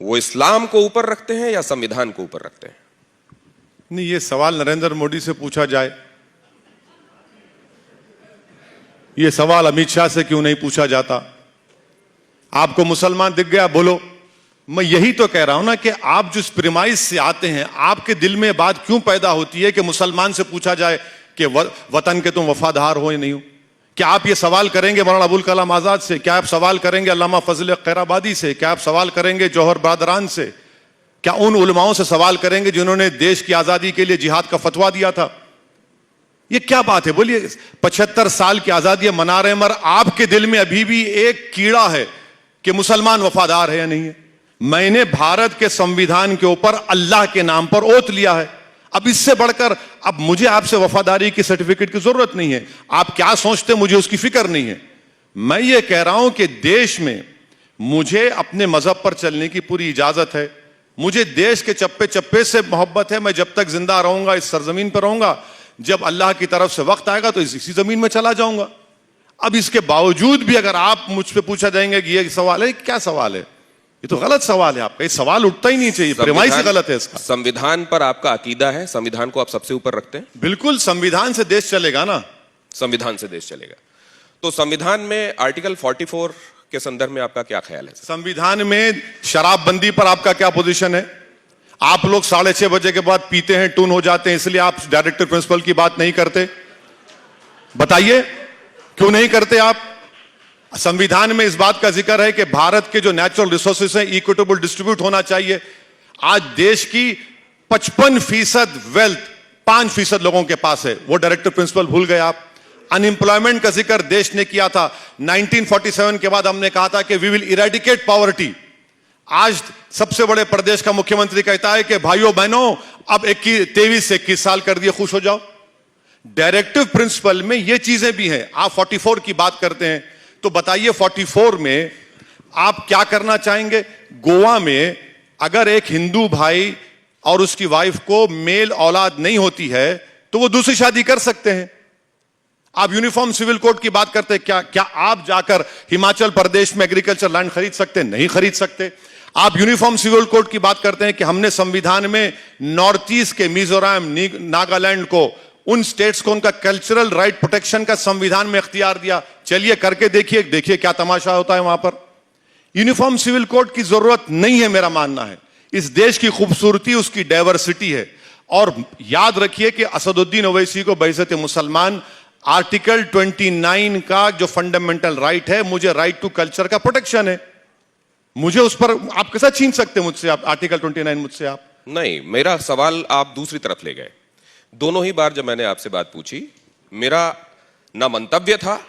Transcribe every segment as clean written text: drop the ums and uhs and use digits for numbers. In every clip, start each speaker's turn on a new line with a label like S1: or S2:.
S1: वो इस्लाम को ऊपर रखते हैं या संविधान को ऊपर रखते हैं?
S2: नहीं, ये सवाल नरेंद्र मोदी से पूछा जाए, ये सवाल अमित शाह से क्यों नहीं पूछा जाता? आपको मुसलमान दिख गया, बोलो। मैं यही तो कह रहा हूं ना कि आप जिस प्रिमाइस से आते हैं, आपके दिल में बात क्यों पैदा होती है कि मुसलमान से पूछा जाए कि वतन के तुम वफादार हो या नहीं हो? क्या आप ये सवाल करेंगे मौलाना अबुल कलाम आजाद से? क्या आप सवाल करेंगे अल्लामा फजल खैराबादी से? क्या आप सवाल करेंगे जौहर बरदरान से? क्या उन उलमाओं से सवाल करेंगे जिन्होंने देश की आजादी के लिए जिहाद का फतवा दिया था? ये क्या बात है? बोलिए, 75 साल की आजादी मना रहे हैं, मगर आपके दिल में अभी भी एक कीड़ा है कि मुसलमान वफादार है या नहीं है। मैंने भारत के संविधान के ऊपर अल्लाह के नाम पर ओथ लिया है। अब इससे बढ़कर अब मुझे आपसे वफादारी की सर्टिफिकेट की जरूरत नहीं है। आप क्या सोचते, मुझे उसकी फिक्र नहीं है। मैं ये कह रहा हूं कि देश में मुझे अपने मजहब पर चलने की पूरी इजाजत है। मुझे देश के चप्पे चप्पे से मोहब्बत है। मैं जब तक जिंदा रहूंगा, इस सरजमीन पर रहूंगा, जब अल्लाह की तरफ से वक्त आएगा तो इसी जमीन में चला जाऊंगा। अब इसके बावजूद भी अगर आप मुझ पे पूछा जाएंगे कि ये सवाल है, क्या सवाल है? ये तो गलत सवाल है। आपका ये सवाल उठता ही नहीं चाहिए, प्रेमाइस गलत है इसका।
S1: संविधान पर आपका अकीदा है, संविधान को आप सबसे ऊपर रखते हैं?
S2: बिल्कुल, संविधान से देश चलेगा ना।
S1: संविधान से देश चलेगा। तो संविधान में आर्टिकल 44 के संदर्भ में आपका क्या ख्याल है?
S2: संविधान में शराबबंदी पर आपका क्या पोजीशन है? आप लोग 6:30 बजे के बाद पीते हैं, टून हो जाते हैं, इसलिए आप डायरेक्टर प्रिंसिपल की बात नहीं करते। बताइए क्यों नहीं करते आप? संविधान में इस बात का जिक्र है कि भारत के जो नेचुरल रिसोर्सेस हैं इक्विटेबल डिस्ट्रीब्यूट होना चाहिए। आज देश की 55% वेल्थ 5% लोगों के पास है, वो डायरेक्टर प्रिंसिपल भूल गए आप। अनएम्प्लॉयमेंट का जिक्र देश ने किया था। 1947 के बाद हमने कहा था कि वी विल इरेडिकेट पॉवर्टी। आज सबसे बड़े प्रदेश का मुख्यमंत्री कहता है कि भाइयों बहनों, अब 23 से 21 साल कर दिए, खुश हो जाओ। डायरेक्टिव प्रिंसिपल में ये चीजें भी हैं। आप 44 की बात करते हैं, तो बताइए 44 में आप क्या करना चाहेंगे? गोवा में अगर एक हिंदू भाई और उसकी वाइफ को मेल औलाद नहीं होती है तो वो दूसरी शादी कर सकते हैं। आप यूनिफॉर्म सिविल कोड की बात करते हैं, क्या आप जाकर हिमाचल प्रदेश में एग्रीकल्चर लैंड खरीद सकते हैं? नहीं खरीद सकते। आप यूनिफॉर्म सिविल कोड की बात करते हैं कि हमने संविधान में नॉर्थ ईस्ट के मिजोरम, नागालैंड को, उन स्टेट्स को उनका कल्चरल राइट प्रोटेक्शन का संविधान में इख्तियार दिया। चलिए करके देखिए क्या तमाशा होता है वहां पर। यूनिफॉर्म सिविल कोड की जरूरत नहीं है, मेरा मानना है। इस देश की खूबसूरती उसकी डाइवर्सिटी है। और याद रखिए कि असदुद्दीन ओवैसी को बइज़्ज़त मुसलमान आर्टिकल 29 का जो फंडामेंटल राइट है, मुझे राइट टू कल्चर का प्रोटेक्शन है। मुझे उस पर आप कैसा छीन सकते हैं मुझसे? आप आर्टिकल 29 मुझसे आप
S1: नहीं, मेरा सवाल आप दूसरी तरफ ले गए। दोनों ही बार जब मैंने आपसे बात पूछी, मेरा ना मंतव्य था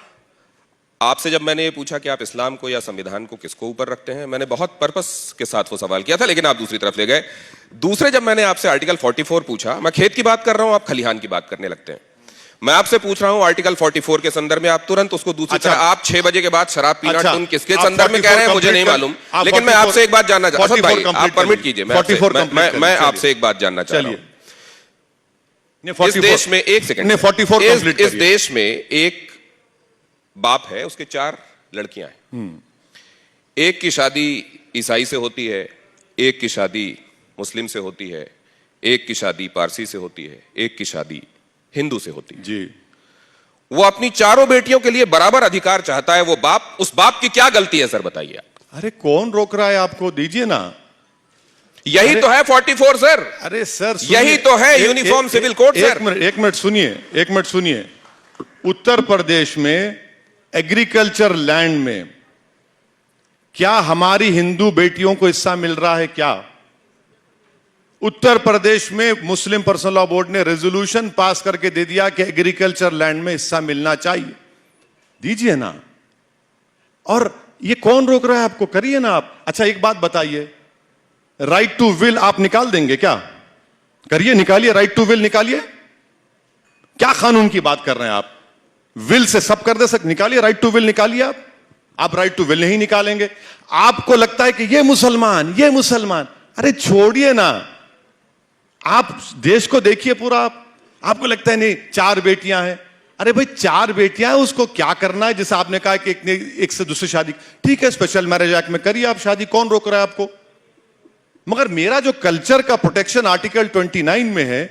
S1: आपसे जब मैंने ये पूछा कि आप इस्लाम को या संविधान को किसको ऊपर रखते हैं, मैंने बहुत पर्पस के साथ वो सवाल किया था, लेकिन आप दूसरी तरफ ले गए। दूसरे जब मैंने आपसे आर्टिकल 44 पूछा, मैं खेत की बात कर रहा हूं, आप खलिहान की बात करने लगते हैं। मैं आपसे पूछ रहा हूं आर्टिकल 44 के संदर्भ में, आप तुरंत उसको दूसरी तरफ। आप 6 बजे के बाद शराब पीना तुम किसके संदर्भ में कह रहे हैं मुझे नहीं मालूम, लेकिन मैं आपसे एक बात जानना चाहता हूं। आप परमिट कीजिए, मैं आपसे एक बात जानना चाह रहा हूं। इस देश में एक सेकंड, इस देश में एक बाप है, उसके 4 लड़कियां हैं। एक की शादी ईसाई से होती है, एक की शादी मुस्लिम से होती है, एक की शादी पारसी से होती है, एक की शादी हिंदू से होती है
S2: जी।
S1: वो अपनी 4 बेटियों के लिए बराबर अधिकार चाहता है। वो बाप, उस बाप की क्या गलती है सर, बताइए आप।
S2: अरे कौन रोक रहा है आपको? दीजिए ना।
S1: यही तो है 44 सर।
S2: अरे सर
S1: यही तो है यूनिफॉर्म सिविल कोड सर।
S2: एक मिनट सुनिए। उत्तर प्रदेश में एग्रीकल्चर लैंड में क्या हमारी हिंदू बेटियों को हिस्सा मिल रहा है? क्या उत्तर प्रदेश में मुस्लिम पर्सनल लॉ बोर्ड ने रेजोल्यूशन पास करके दे दिया कि एग्रीकल्चर लैंड में हिस्सा मिलना चाहिए? दीजिए ना। और ये कौन रोक रहा है आपको? करिए ना आप। अच्छा एक बात बताइए, राइट टू विल आप निकाल देंगे क्या? करिए, निकालिए, राइट टू विल निकालिए। क्या कानून की बात कर रहे हैं आप? विल से सब कर दे सकते, निकालिए, राइट टू विल निकालिए आप राइट टू विल नहीं निकालेंगे। आपको लगता है कि ये मुसलमान, अरे छोड़िए ना। आप देश को देखिए पूरा। आपको लगता है नहीं 4 बेटियां हैं, अरे भाई 4 बेटियां हैं, उसको क्या करना है? जैसे आपने कहा कि एक से दूसरी शादी, ठीक है, स्पेशल मैरिज एक्ट में करिए आप शादी, कौन रोक रहा है आपको? मगर मेरा जो कल्चर का प्रोटेक्शन आर्टिकल 29 में है,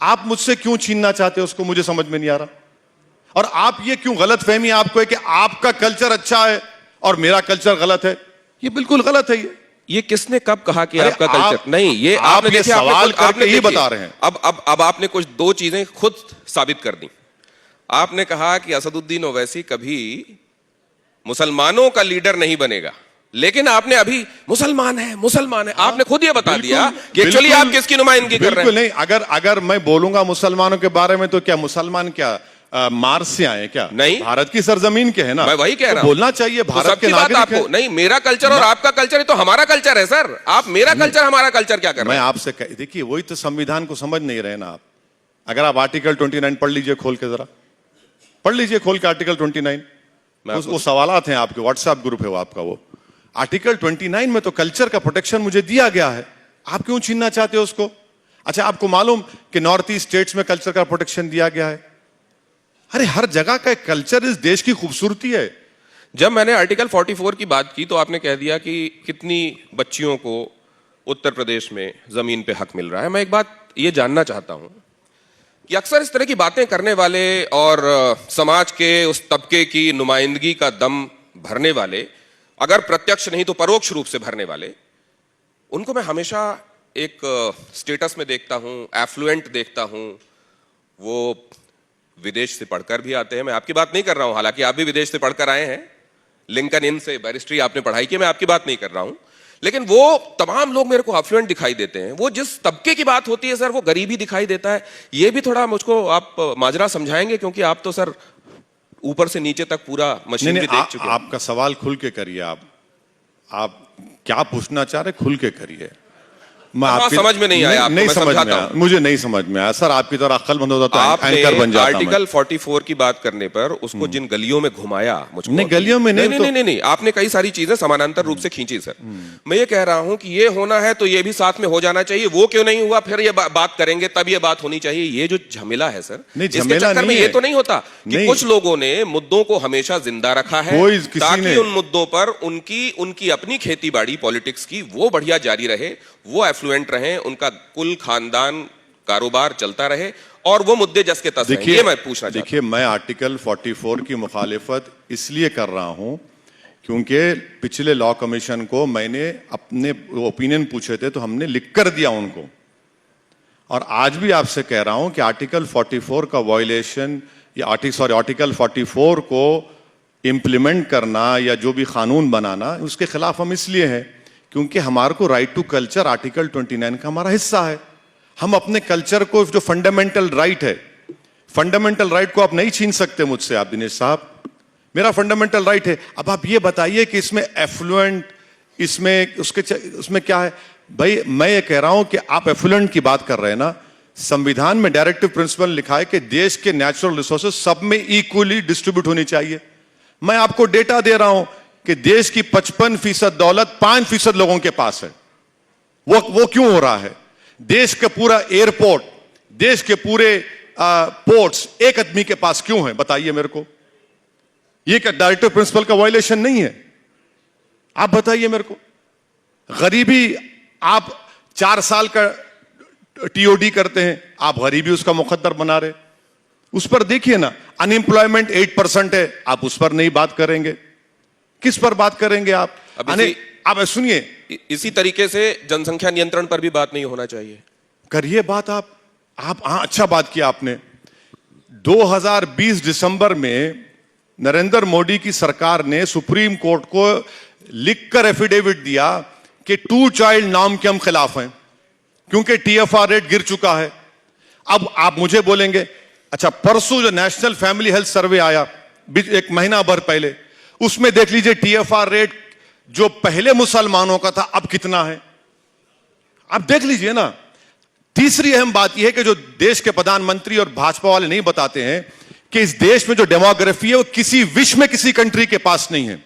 S2: आप मुझसे क्यों छीनना चाहते हो उसको, मुझे समझ में नहीं आ रहा। और आप ये क्यों गलतफहमी आपको है कि आपका कल्चर अच्छा है और मेरा कल्चर गलत है? ये बिल्कुल गलत है। ये
S1: किसने कब कहा कि
S2: अरे
S1: आपका कल्चर नहीं, ये
S2: आप
S1: आपने
S2: ये
S1: देखिए,
S2: सवाल करके
S1: आपने
S2: ही
S1: देखिए,
S2: बता रहे हैं।
S1: अब आपने कुछ दो चीजें खुद साबित कर दी। आपने कहा कि असदुद्दीन ओवैसी कभी मुसलमानों का लीडर नहीं बनेगा, लेकिन आपने अभी मुसलमान है आपने खुद ये बता दिया कि एक्चुअली आप किसकी नुमाइंदगी कर रहे हैं।
S2: बिल्कुल नहीं। अगर मैं बोलूंगा मुसलमानों के बारे में तो क्या मुसलमान क्या मार्स से आए क्या?
S1: नहीं,
S2: भारत की सरजमीन के है ना।
S1: मैं वही कह रहा हूं,
S2: बोलना चाहिए भारत के नागरिक
S1: आपको
S2: है।
S1: नहीं, मेरा कल्चर और आपका कल्चर है तो हमारा कल्चर है सर। आप मेरा कल्चर हमारा कल्चर क्या कर रहे
S2: मैं
S1: हैं?
S2: आपसे देखिए, वही तो संविधान को समझ नहीं रहे ना आप। अगर आप आर्टिकल 29 पढ़ लीजिए खोल के, जरा पढ़ लीजिए खोल के आर्टिकल 29। वो सवालात हैं आपके, व्हाट्सएप ग्रुप है वो आपका। वो आर्टिकल 29 में तो कल्चर का प्रोटेक्शन मुझे दिया गया है, आप क्यों छीनना चाहते हो उसको? अच्छा, आपको मालूम कि नॉर्थ ईस्ट स्टेट्स में कल्चर का प्रोटेक्शन दिया गया है? अरे हर जगह का कल्चर इस देश की खूबसूरती है।
S1: जब मैंने आर्टिकल 44 की बात की तो आपने कह दिया कि कितनी बच्चियों को उत्तर प्रदेश में जमीन पे हक मिल रहा है। मैं एक बात ये जानना चाहता हूं कि अक्सर इस तरह की बातें करने वाले और समाज के उस तबके की नुमाइंदगी का दम भरने वाले, अगर प्रत्यक्ष नहीं तो परोक्ष रूप से भरने वाले, उनको मैं हमेशा एक स्टेटस में देखता हूं, एफ्लुएंट देखता हूं। वो विदेश से पढ़कर भी आते हैं। मैं आपकी बात नहीं कर रहा हूं, हालांकि आप भी विदेश से पढ़कर आए हैं, लिंकन इन से बैरिस्ट्री आपने पढ़ाई की, मैं आपकी बात नहीं कर रहा हूं। लेकिन वो तमाम लोग मेरे को एफ्लुएंट दिखाई देते हैं। वो जिस तबके की बात होती है सर, वो गरीबी दिखाई देता है। ये भी थोड़ा मुझको आप माजरा समझाएंगे, क्योंकि आप तो सर ऊपर से नीचे तक पूरा मशीन भी देख चुके हैं।
S2: आपका सवाल खुल के करिए। आप क्या पूछना चाह रहे, खुल के करिए। मैं आपकी
S1: समझ में नहीं आया आपको,
S2: नहीं
S1: मैं
S2: समझ में
S1: समझाता
S2: आया, मुझे नहीं समझ में आया सर। आपकी तरह अक्लमंद होता तो एंकर बन जाता।
S1: आर्टिकल 44 की बात करने पर उसको जिन गलियों में घुमाया, मुझको
S2: नहीं, गलियों में नहीं,
S1: नहीं, आपने कई सारी चीजें समानांतर रूप से खींची सर। मैं ये कह रहा हूं कि ये होना है तो ये भी साथ में हो जाना चाहिए। वो क्यों नहीं हुआ, फिर ये बात करेंगे, तब ये बात होनी चाहिए। ये जो झमेला है सर, इसके चक्कर में ये तो नहीं होता कि कुछ लोगों ने मुद्दों को हमेशा जिंदा रखा है ताकि उन मुद्दों पर उनकी अपनी खेती बाड़ी पॉलिटिक्स की वो बढ़िया जारी रहे, वो एफ्लुएंट रहे, उनका कुल खानदान कारोबार चलता रहे और वो मुद्दे जस के तस रहें। ये मैं पूछना चाहता हूं।
S2: देखिए, मैं आर्टिकल 44 की मुखालिफत इसलिए कर रहा हूं क्योंकि पिछले लॉ कमीशन को मैंने अपने ओपिनियन पूछे थे तो हमने लिख कर दिया उनको। और आज भी आपसे कह रहा हूं कि आर्टिकल 44 का वायलेशन या आर्टिकल 44 को इंप्लीमेंट करना या जो भी कानून बनाना, उसके खिलाफ हम इसलिए हैं क्योंकि हमारे को राइट टू कल्चर आर्टिकल 29 का हमारा हिस्सा है। हम अपने कल्चर को, जो फंडामेंटल राइट है, फंडामेंटल राइट को आप नहीं छीन सकते मुझसे। आप दिनेश साहब, मेरा फंडामेंटल राइट है। अब आप ये बताइए कि इसमें एफ्लुएंट, उसमें क्या है? भाई मैं ये कह रहा हूं कि आप एफ्लुएंट की बात कर रहे हैं ना, संविधान में डायरेक्टिव प्रिंसिपल लिखा है कि देश के नेचुरल रिसोर्सेज सब में इक्वली डिस्ट्रीब्यूट होनी चाहिए। मैं आपको डेटा दे रहा हूं कि देश की 55% दौलत 5% लोगों के पास है। वो क्यों हो रहा है? देश का पूरा एयरपोर्ट, देश के पूरे पोर्ट्स एक आदमी के पास क्यों है? बताइए मेरे को। ये क्या डायरेक्टिव प्रिंसिपल का वायलेशन नहीं है? आप बताइए मेरे को। गरीबी, आप 4 साल का टीओडी करते हैं, आप गरीबी उसका मुकद्दर बना रहे। उस पर देखिए ना, अनएम्प्लॉयमेंट 8% है, आप उस पर नहीं बात करेंगे। किस पर बात करेंगे आप? आप सुनिए,
S1: इसी तरीके से जनसंख्या नियंत्रण पर भी बात नहीं होना चाहिए?
S2: करिए बात आप। हाँ, अच्छा बात किया आपने। 2020 दिसंबर में नरेंद्र मोदी की सरकार ने सुप्रीम कोर्ट को लिखकर एफिडेविट दिया कि 2 चाइल्ड नॉर्म के हम खिलाफ हैं क्योंकि टीएफआर रेट गिर चुका है। अब आप मुझे बोलेंगे, अच्छा परसों जो नेशनल फैमिली हेल्थ सर्वे आया 1 महीना भर पहले, उसमें देख लीजिए टीएफआर रेट जो पहले मुसलमानों का था अब कितना है, आप देख लीजिए ना। तीसरी अहम बात यह है कि जो देश के प्रधानमंत्री और भाजपा वाले नहीं बताते हैं कि इस देश में जो डेमोग्राफी है वो किसी विश्व में किसी कंट्री के पास नहीं है।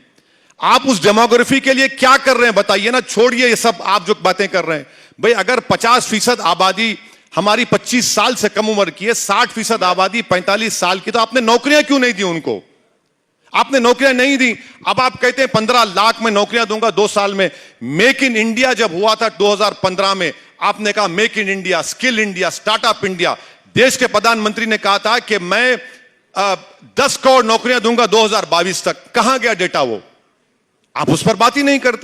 S2: आप उस डेमोग्राफी के लिए क्या कर रहे हैं बताइए ना। छोड़िए ये सब आप जो बातें कर रहे हैं। भाई अगर 50% आबादी हमारी 25 साल से कम उम्र की है, 60% आबादी 45 साल की, तो आपने नौकरियां क्यों नहीं दी उनको? आपने नौकरियां नहीं दी। अब आप कहते हैं 15 लाख में नौकरियां दूंगा 2 साल में। मेक इन इंडिया जब हुआ था 2015 में, आपने कहा make in India, skill India, startup India. देश के प्रधानमंत्री ने कहा था कि मैं 10 करोड़ नौकरियां दूंगा 2022 तक। कहां गया डेटा? वो आप उस पर बात ही नहीं करते।